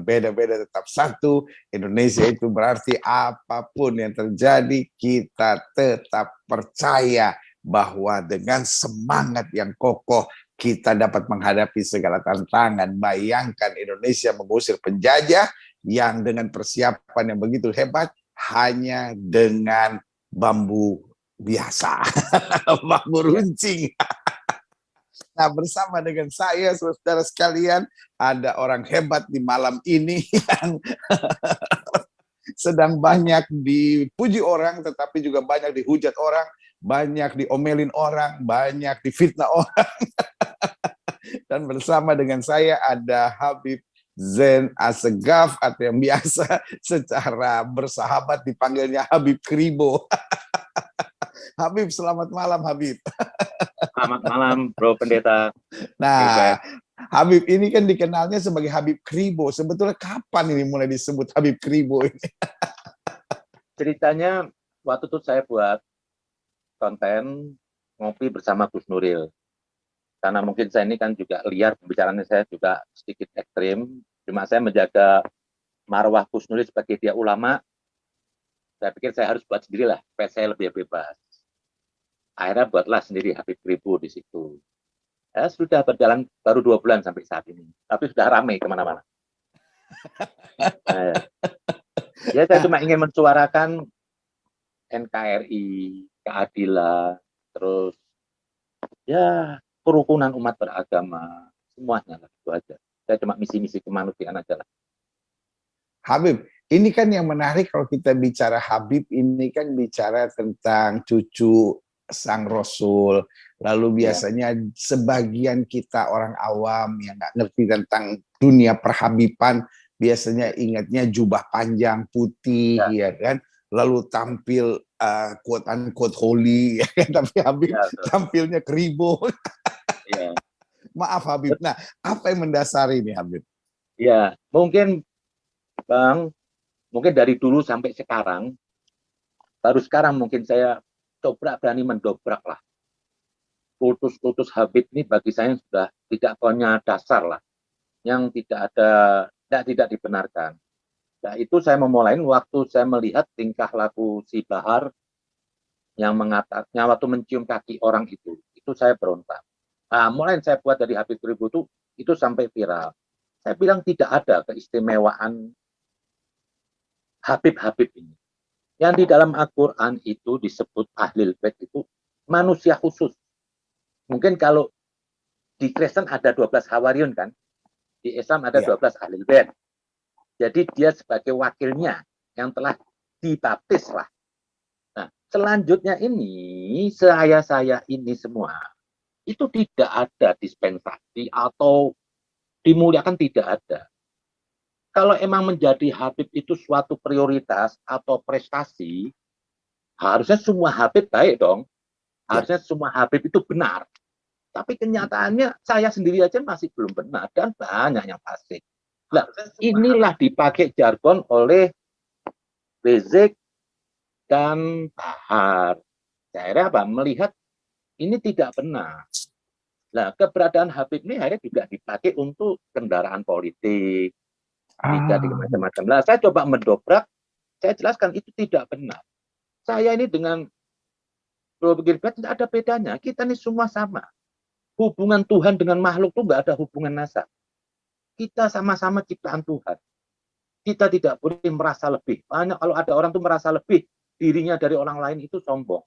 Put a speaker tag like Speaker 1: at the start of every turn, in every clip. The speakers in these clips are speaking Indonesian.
Speaker 1: berbeda-beda tetap satu. Indonesia itu berarti apapun yang terjadi, kita tetap percaya bahwa dengan semangat yang kokoh, kita dapat menghadapi segala tantangan. Bayangkan Indonesia mengusir penjajah yang dengan persiapan yang begitu hebat, hanya dengan bambu biasa, bambu runcing. Nah, bersama dengan saya, saudara sekalian, ada orang hebat di malam ini yang sedang banyak dipuji orang, tetapi juga banyak dihujat orang, banyak diomelin orang, banyak difitnah orang. Dan bersama dengan saya ada Habib Zain Assegaf, atau yang biasa secara bersahabat dipanggilnya Habib Kribo. Habib, selamat malam Habib.
Speaker 2: Selamat malam, Bro Pendeta.
Speaker 1: Nah, Habib ini kan dikenalnya sebagai Habib Kribo. Sebetulnya kapan ini mulai disebut Habib Kribo ini?
Speaker 2: Ceritanya waktu itu saya buat konten ngopi bersama Gus Nuril. Karena mungkin saya ini kan juga liar, pembicaraannya saya juga sedikit ekstrim. Cuma saya menjaga marwah Gus Nuril sebagai dia ulama. Saya pikir saya harus buat sendirilah, supaya saya lebih bebas. Akhirnya buatlah sendiri Habib Kribo di situ. Ya, sudah berjalan baru 2 bulan sampai saat ini, tapi sudah ramai kemana-mana. Ya, saya cuma ingin mensuarakan NKRI, keadilan, terus ya kerukunan umat beragama, semuanya lah, itu aja. Saya cuma misi-misi kemanusiaan aja lah.
Speaker 1: Habib, ini kan yang menarik kalau kita bicara Habib, ini kan bicara tentang cucu sang Rasul. Lalu biasanya sebagian kita orang awam yang nggak ngerti tentang dunia perhabiban, biasanya ingatnya jubah panjang putih, ya kan? Lalu tampil quote unquote holy, ya kan? Tapi Habib tampilnya kribo. Maaf Habib. Nah, apa yang mendasari ini Habib?
Speaker 2: Ya, mungkin Bang, mungkin dari dulu sampai sekarang, baru sekarang mungkin saya coba berani mendobrak lah. Kultus-kultus Habib ini bagi saya sudah tidak punya dasar lah, yang tidak dibenarkan. Nah, itu saya memulai waktu saya melihat tingkah laku si Bahar yang mengatakannya waktu mencium kaki orang itu saya berontak. Nah, mulai saya buat dari Habib Kribo itu sampai viral. Saya bilang tidak ada keistimewaan Habib-Habib ini. Yang di dalam Al-Quran itu disebut Ahlul Bait itu manusia khusus. Mungkin kalau di Kristen ada 12 Hawariyun kan, di Islam ada 12 Ahlul Bait. Jadi dia sebagai wakilnya yang telah dibaptis lah. Nah, selanjutnya ini saya ini semua itu tidak ada dispensasi atau dimuliakan, tidak ada. Kalau emang menjadi Habib itu suatu prioritas atau prestasi, harusnya semua Habib baik dong. Harusnya semua Habib itu benar. Tapi kenyataannya saya sendiri aja masih belum benar dan banyak yang fasik. Nah, inilah dipakai jargon oleh Rizik dan Bahar. Saya apa? Melihat ini tidak benar. Nah, keberadaan Habib ini akhirnya juga dipakai untuk kendaraan politik, tidak di macam-macam. Nah, saya coba mendobrak, saya jelaskan itu tidak benar. Saya ini dengan Bro Gilbert tidak ada bedanya. Kita ini semua sama. Hubungan Tuhan dengan makhluk itu nggak ada hubungan nasab. Kita sama-sama ciptaan Tuhan. Kita tidak boleh merasa lebih. Banyak kalau ada orang tuh merasa lebih dirinya dari orang lain itu sombong.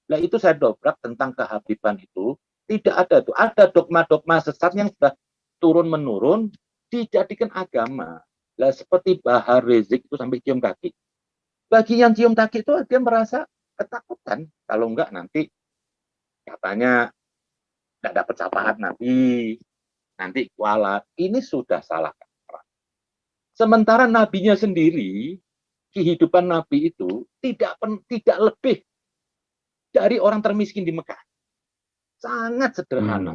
Speaker 2: Nah, itu saya dobrak tentang kehabiban itu. Tidak ada tuh. Ada dogma-dogma sesat yang sudah turun-menurun dijadikan agama. Nah, seperti Bahar Rizik itu sampai cium kaki. Bagi yang cium kaki itu dia merasa ketakutan. Kalau enggak nanti katanya tidak dapat syafaat nanti kualat. Ini sudah salah. Sementara nabinya sendiri, kehidupan nabi itu tidak lebih dari orang termiskin di Mekah. Sangat sederhana.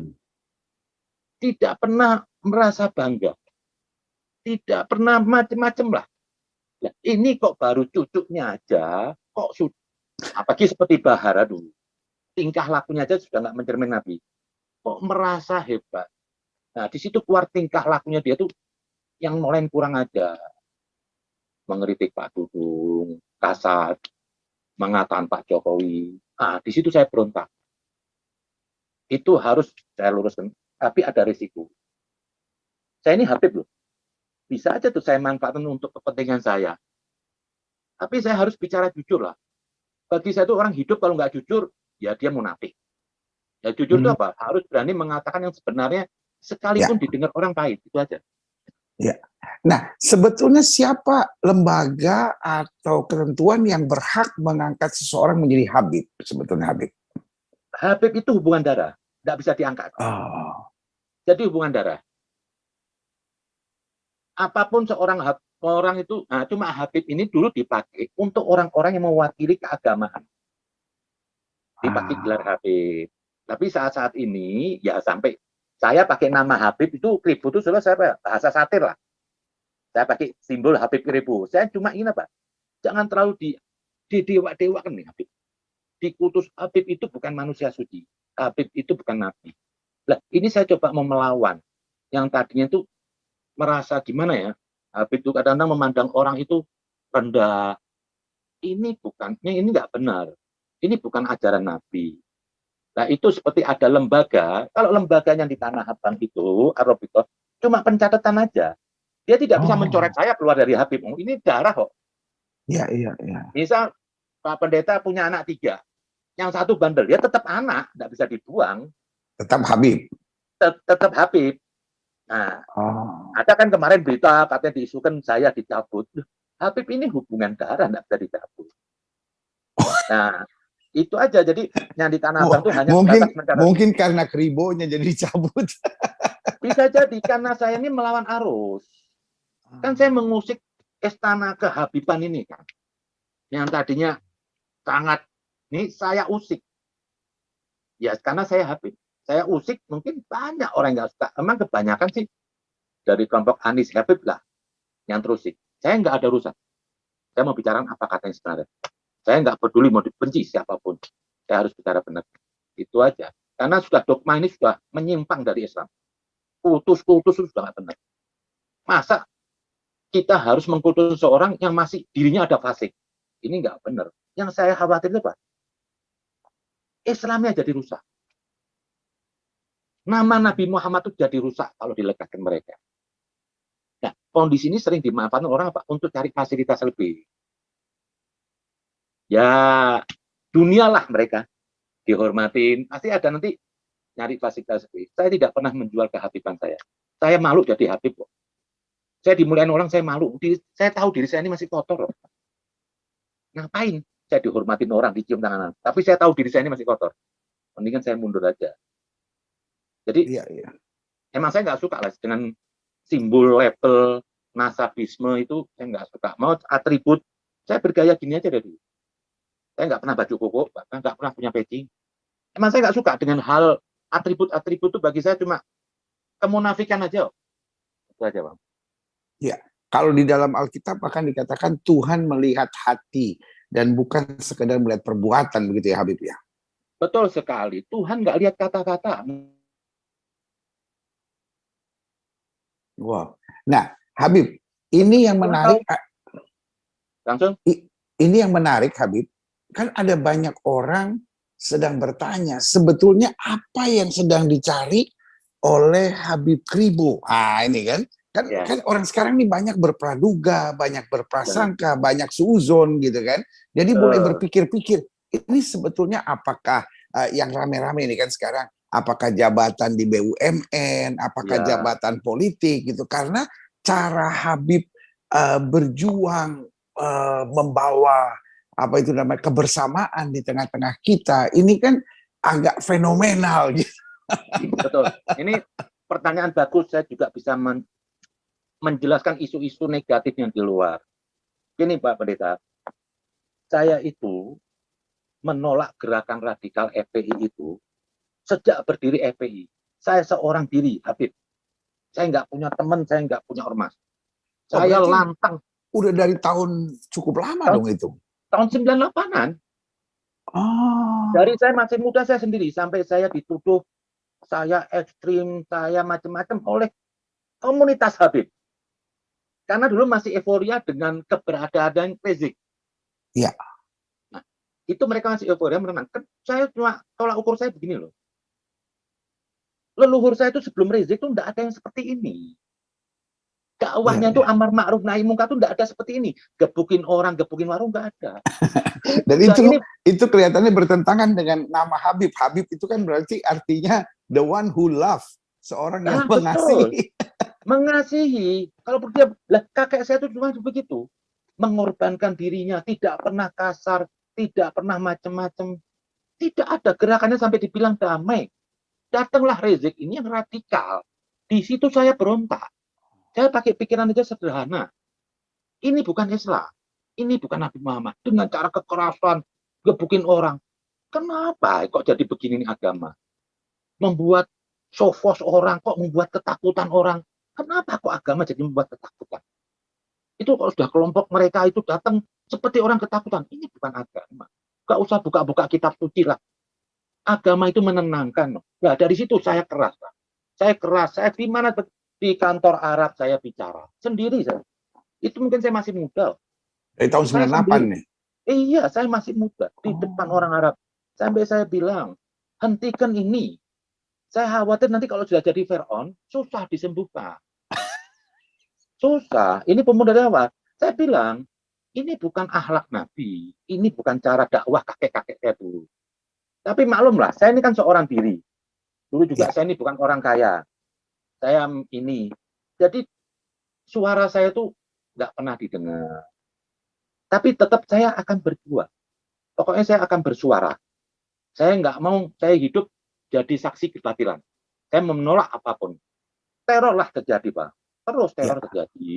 Speaker 2: Tidak pernah merasa bangga. Tidak pernah macam-macam lah. Nah, ini kok baru cucunya aja, kok sudah, apalagi seperti Bahar dulu. Tingkah lakunya aja sudah nggak mencermin Nabi. Kok merasa hebat. Nah, di situ keluar tingkah lakunya dia tuh yang lain kurang aja, mengkritik Pak Dudung, kasar, mengatakan Pak Jokowi. Ah, di situ saya berontak. Itu harus saya luruskan, tapi ada risiko. Saya ini Habib loh, bisa aja tuh saya manfaatkan untuk kepentingan saya. Tapi saya harus bicara jujur lah. Bagi saya itu orang hidup kalau nggak jujur, ya dia munafik. Ya jujur itu
Speaker 1: Hmm,
Speaker 2: apa? Harus berani mengatakan yang sebenarnya,
Speaker 1: ya,
Speaker 2: sekalipun didengar orang pahit, itu aja.
Speaker 1: ya. Nah, sebetulnya siapa lembaga atau ketentuan yang berhak mengangkat seseorang menjadi Habib? Sebetulnya Habib.
Speaker 2: Habib itu hubungan darah, nggak bisa diangkat.
Speaker 1: Oh,
Speaker 2: Jadi hubungan darah. Apapun seorang orang itu, nah, cuma Habib ini dulu dipakai untuk orang-orang yang mewakili keagamaan. Dipakai gelar
Speaker 1: ah,
Speaker 2: Habib. Tapi saat-saat ini, ya sampai saya pakai nama Habib itu, Kribo itu sudah saya bahasa satir lah. Saya pakai simbol Habib Kribo. Saya cuma ingin apa? Jangan terlalu didewa-dewakan nih Habib. Dikutus Habib itu bukan manusia suci. Habib itu bukan nabi. Lah, ini saya coba mau melawan. Yang tadinya itu merasa gimana ya? Habib itu kadang-kadang memandang orang itu rendah. Ini nggak benar. Ini bukan ajaran Nabi. Nah, itu seperti ada lembaga. Kalau lembaganya di Tanah Abang itu, Arabito, cuma pencatatan aja. Dia tidak bisa mencoret
Speaker 1: oh,
Speaker 2: saya keluar dari Habib. Oh, ini darah kok.
Speaker 1: ya, iya, iya.
Speaker 2: Misal Pak Pendeta punya anak 3, yang satu bandel, dia tetap anak, nggak bisa dibuang,
Speaker 1: Tetap Habib.
Speaker 2: tetap Habib. Nah,
Speaker 1: Oh,
Speaker 2: ada kan kemarin berita katanya diisukan saya dicabut. Habib ini hubungan darah, nggak bisa dicabut. Nah, itu aja. Jadi yang di Tanah Abang itu hanya sebatas
Speaker 1: mungkin
Speaker 2: mencatat.
Speaker 1: mungkin karena kribonya jadi cabut.
Speaker 2: Bisa jadi karena saya ini melawan arus. Kan saya mengusik istana kehabiban ini kan. Yang tadinya sangat, ini saya usik. Ya karena saya Habib. Saya usik mungkin banyak orang yang nggak suka. Emang kebanyakan sih dari kelompok Anies Habib lah yang terusik. Saya nggak ada urusan. Saya mau bicara apa katanya sebenarnya. Saya nggak peduli mau dibenci siapapun. Saya harus bicara benar. Itu aja. Karena sudah dogma ini sudah menyimpang dari Islam. Kultus-kultus itu sudah nggak benar. Masa kita harus mengkultus seorang yang masih dirinya ada fasik? Ini nggak benar. Yang saya khawatir itu apa? Islamnya jadi rusak. Nama Nabi Muhammad itu jadi rusak kalau dilekatkan mereka. Nah, kondisi ini sering dimanfaatkan orang apa? Untuk cari fasilitas lebih. Ya, dunialah mereka dihormatin. Pasti ada nanti nyari fasilitas lebih. Saya tidak pernah menjual kehabiban saya. Saya malu jadi habib kok. Saya dimuliakan orang, saya malu. Saya tahu diri saya ini masih kotor loh. Ngapain saya dihormatin orang, dicium tangan? Tapi saya tahu diri saya ini masih kotor. Mendingan saya mundur aja. Jadi
Speaker 1: Iya, iya.
Speaker 2: emang saya nggak suka lah dengan simbol label nasabisme itu, saya nggak suka. Mau atribut, saya bergaya gini aja dari dulu. Saya nggak pernah baju koko, bahkan nggak pernah punya peci. Emang saya nggak suka dengan hal atribut-atribut itu, bagi saya cuma kemunafikan aja. Itu aja, Bang.
Speaker 1: Ya, kalau di dalam Alkitab akan dikatakan Tuhan melihat hati dan bukan sekedar melihat perbuatan, begitu ya Habib ya.
Speaker 2: Betul sekali. Tuhan nggak lihat kata-kata.
Speaker 1: Wow. Nah, Habib, ini yang
Speaker 2: Tuhan tahu
Speaker 1: menarik.
Speaker 2: langsung.
Speaker 1: Ini yang menarik, Habib. Kan ada banyak orang sedang bertanya, sebetulnya apa yang sedang dicari oleh Habib Kribo? Ah, ini kan.
Speaker 2: Ya,
Speaker 1: Kan orang sekarang ini banyak berpraduga, banyak berprasangka, banyak suuzon gitu kan. Jadi mulai berpikir-pikir, ini sebetulnya apakah yang rame-rame ini kan sekarang, apakah jabatan di BUMN, apakah
Speaker 2: ya,
Speaker 1: jabatan politik gitu. Karena cara Habib berjuang membawa apa itu namanya kebersamaan di tengah-tengah kita, ini kan agak fenomenal gitu.
Speaker 2: betul. Ini pertanyaan bagus. Saya juga bisa menjelaskan isu-isu negatif yang di luar. Ini Pak Pendeta, saya itu menolak gerakan radikal FPI itu sejak berdiri FPI. Saya seorang diri, Habib. Saya nggak punya teman, saya nggak punya ormas.
Speaker 1: Oh,
Speaker 2: Saya
Speaker 1: berarti
Speaker 2: lantang.
Speaker 1: udah dari tahun cukup lama
Speaker 2: Tahun,
Speaker 1: dong itu.
Speaker 2: tahun 98-an. Dari
Speaker 1: Oh,
Speaker 2: saya masih muda, saya sendiri. Sampai saya dituduh, saya ekstrim, saya macam-macam oleh komunitas Habib. Karena dulu masih euforia dengan keberadaan Rizik.
Speaker 1: Iya.
Speaker 2: Nah, itu mereka masih euforia menang. Saya cuma tolak ukur saya begini loh. Leluhur saya itu sebelum Rizik itu enggak ada yang seperti ini. Dakwahnya itu amar ma'ruf nahi munkar itu enggak ada seperti ini. Gebukin orang, gebukin warung enggak ada.
Speaker 1: Dan itu kelihatannya bertentangan dengan nama Habib. Habib itu kan berarti artinya the one who love, seorang yang mengasihi.
Speaker 2: Mengasihi. Kalau dia, kakek saya itu cuma begitu. Mengorbankan dirinya, tidak pernah kasar, tidak pernah macam-macam. Tidak ada gerakannya sampai dibilang damai. Datanglah Rizik ini yang radikal. Di situ saya berontak. Saya pakai pikiran aja sederhana. Ini bukan Islam. Ini bukan Nabi Muhammad. Dengan cara kekerasan, gebukin orang. Kenapa kok jadi begini nih agama? Membuat sofos orang, kok membuat ketakutan orang. Kenapa kok agama jadi membuat ketakutan? Itu kalau sudah kelompok mereka itu datang seperti orang ketakutan. Ini bukan agama. Gak usah buka-buka kitab suci lah. Agama itu menenangkan. Nah, dari situ saya keras. Saya keras. Saya di mana? Di kantor Arab saya bicara. Sendiri saya. Itu mungkin saya masih muda.
Speaker 1: Dari tahun 98 nih?
Speaker 2: Iya, saya masih muda. Di depan orang Arab. Sampai saya bilang, hentikan ini. Saya khawatir nanti kalau sudah jadi Fir'aun, susah disembuhkan. Susah. Ini pemuda dakwah. Saya bilang, ini bukan akhlak Nabi. Ini bukan cara dakwah kakek-kakek saya dulu. Tapi maklumlah, saya ini kan seorang diri. Dulu juga saya ini bukan orang kaya. Saya ini. Jadi suara saya tuh nggak pernah didengar. Tapi tetap saya akan berjuang. Pokoknya saya akan bersuara. Saya nggak mau saya hidup jadi saksi kebatilan. Saya menolak apapun. Terorlah terjadi, Pak. Terus teror terjadi.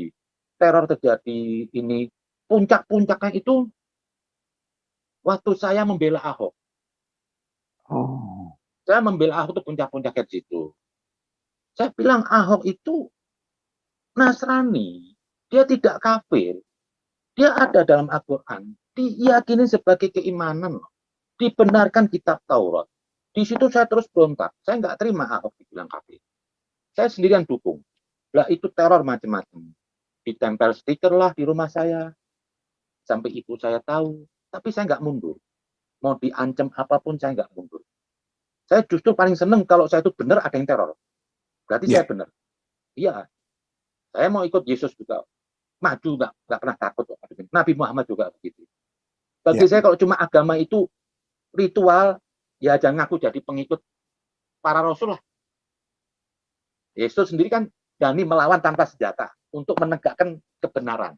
Speaker 2: Teror terjadi ini. Puncak-puncaknya itu waktu saya membela Ahok. Saya membela Ahok itu puncak-puncaknya di situ. Saya bilang Ahok itu Nasrani. Dia tidak kafir. Dia ada dalam Al-Quran. Diyakini sebagai keimanan. Dibenarkan kitab Taurat. Di situ saya terus berontak. Saya nggak terima Ahok dibilang kafir. Saya sendirian dukung. Lah itu teror macam-macam. Ditempel stiker lah di rumah saya. Sampai ibu saya tahu. Tapi saya nggak mundur. Mau diancam apapun saya nggak mundur. Saya justru paling seneng kalau saya itu benar ada yang teror. Berarti saya benar. Iya. Saya mau ikut Yesus juga. Maju nggak pernah takut. Nabi Muhammad juga begitu. Bagi saya kalau cuma agama itu ritual, ya jangan ngaku jadi pengikut para rasul lah. Yesus sendiri kan berani melawan tanpa senjata untuk menegakkan kebenaran.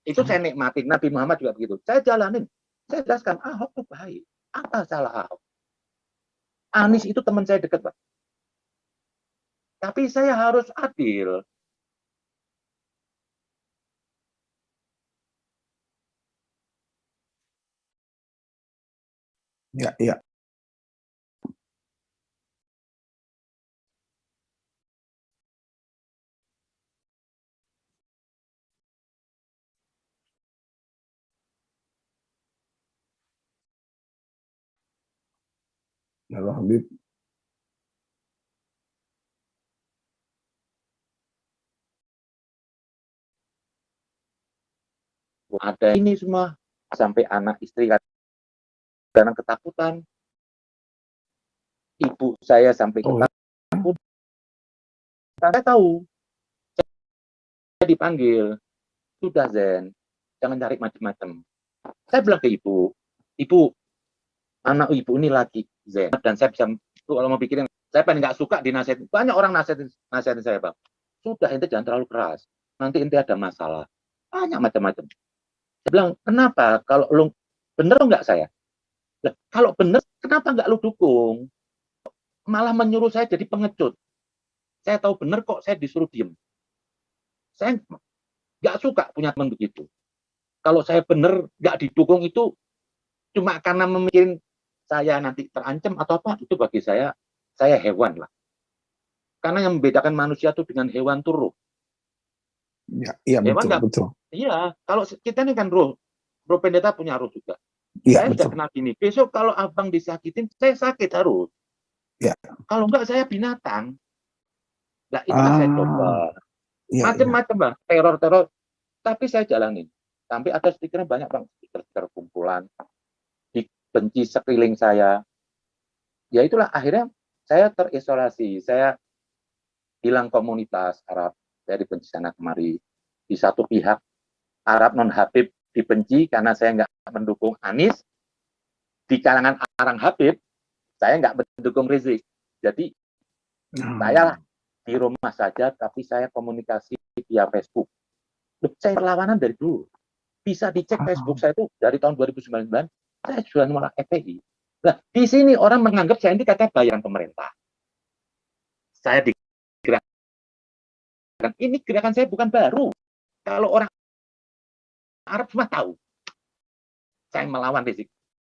Speaker 2: Itu saya nikmatin. Nabi Muhammad juga begitu. Saya jalanin. Saya jelaskan, Ahok itu baik. Apa salah Ahok? Anies itu teman saya dekat, Pak. Tapi saya harus adil.
Speaker 1: Iya. Lalu Habib.
Speaker 2: Ada ini semua. Sampai anak istri kadang ketakutan. Ibu saya sampai ketakutan. Saya tahu. Saya dipanggil. Sudah Zen. Jangan cari macam-macam. Saya bilang ke ibu. Ibu, anak ibu ini lagi Zen. Dan saya bisa, kalau mau pikirin, saya paling nggak suka dinasihatin. Banyak orang nasihatin saya, Bang. Sudah, ente jangan terlalu keras. Nanti ente ada masalah. Banyak macam-macam. Saya bilang, kenapa? Kalau lu bener nggak saya? Nah, kalau bener, kenapa nggak lu dukung? Malah menyuruh saya jadi pengecut. Saya tahu bener kok saya disuruh diem. Saya nggak suka punya teman begitu. Kalau saya bener nggak didukung itu cuma karena memikirin saya nanti terancam atau apa, itu bagi saya hewan lah. Karena yang membedakan manusia itu dengan hewan itu roh.
Speaker 1: Iya, betul.
Speaker 2: Iya, kalau kita ini kan roh pendeta punya roh juga.
Speaker 1: Ya,
Speaker 2: saya sudah kenal gini. Besok kalau abang disakitin, saya sakit harus.
Speaker 1: Ya.
Speaker 2: Kalau enggak saya binatang. Nah, itu kan saya coba. Macam-macam lah. Teror-teror. Tapi saya jalanin. Sampai ada stikernya banyak, Bang. Stiker kumpulan. Dibenci sekeliling saya. Ya itulah, akhirnya saya terisolasi. Saya hilang komunitas Arab. Saya dibenci sana kemari. Di satu pihak, Arab non-Habib dibenci karena saya nggak mendukung Anies. Di kalangan orang Habib, saya nggak mendukung Rizik. Jadi, saya di rumah saja, tapi saya komunikasi via Facebook. Saya perlawanan dari dulu. Bisa dicek Facebook saya itu dari tahun 2019, saya sudah menolak FPI. Nah, di sini orang menganggap saya ini katanya bayaran pemerintah. Saya digerakkan. Ini gerakan saya bukan baru. Kalau orang Arab semua tahu. Saya melawan Rizik.